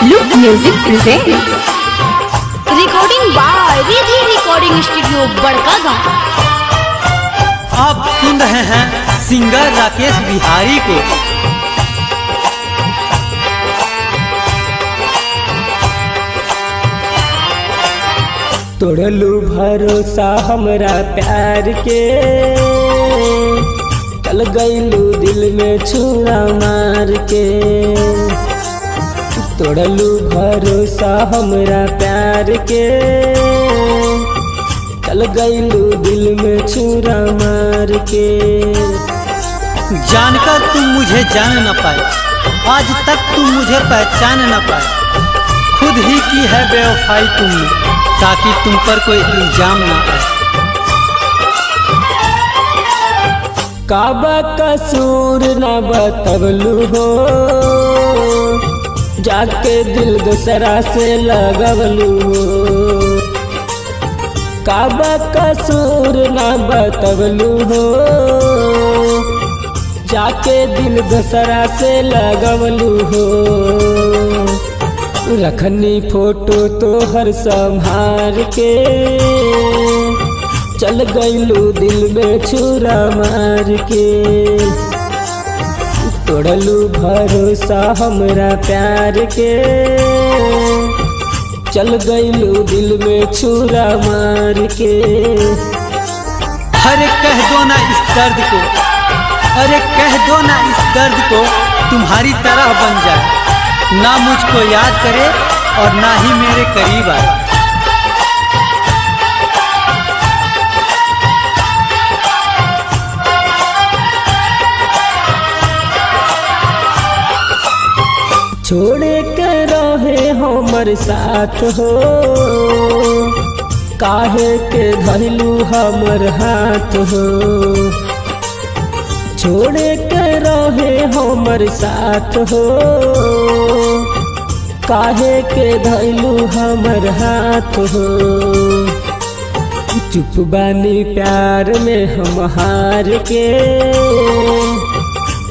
Look music present recording by Ridhi recording studio Badka Gaon. आप सुन रहे हैं सिंगर राकेश बिहारी को। तोड़लू भरोसा हमरा प्यार के, चल गईलू दिल में छुरा मार के। तोड़लू भरोसा हमरा प्यार के, चल गईलू दिल में छुरा मार के। जानकर तुम मुझे जान न पाए, आज तक तुम मुझे पहचान न पाए। खुद ही की है बेवफाई तुमने, ताकि तुम पर कोई इल्जाम न आए। काबा कसूर न बतवलू हो, जाके दिल दूसरा से लगवलू हो। काबा कसूर न बतवलू हो, जाके दिल दूसरा से लगवलू हो। रखनी फोटो तो हर संभार के, चल गईलू दिल में छुरा मार के। तोड़लू भरोसा हमरा प्यार के, चल गईलू दिल में छुरा मार के। अरे कह दो ना इस दर्द को, अरे कह दो ना इस दर्द को तुम्हारी तरह बन जाए। ना मुझको याद करे और ना ही मेरे करीब आए। छोड़े के रहे हमर साथ हो, काहे के धैलू हमर हाथ हो। छोड़े के रहे हमर साथ हो, काहे के धैलू हमर हाथ हो। चुप बानी प्यार में हम हार के,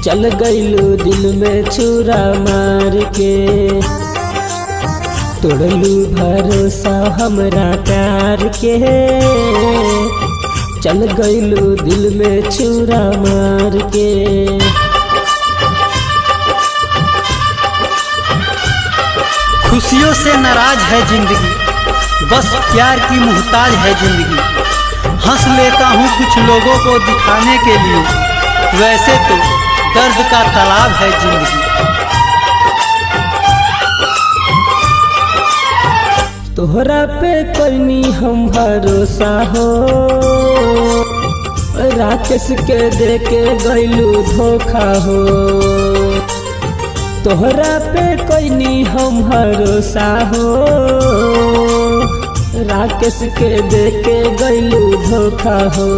चल गईलू दिल में छुरा मार के। तोड़लू भरोसा हमरा प्यार के, चल गईलू दिल में छुरा मार के। खुशियों से नाराज है जिंदगी, बस प्यार की मुहताज है जिंदगी। हंस लेता हूँ कुछ लोगों को दिखाने के लिए, वैसे तो दर्द का तालाब है जिंदगी। तोहरा पे कोई हम भरोसा हो, राकेश के देके गईलू धोखा हो। तोहरा पे कोई हम भरोसा हो, राकेश के देके गईलू धोखा हो।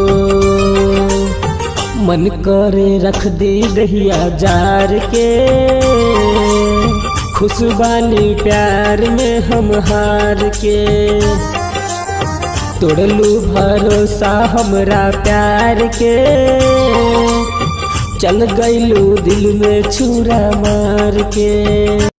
मन करे रख दी दहिया जार के, खुशबानी प्यार में हम हार के। तोड़लू भरोसा हमरा प्यार के, चल गईलू दिल में छुरा मार के।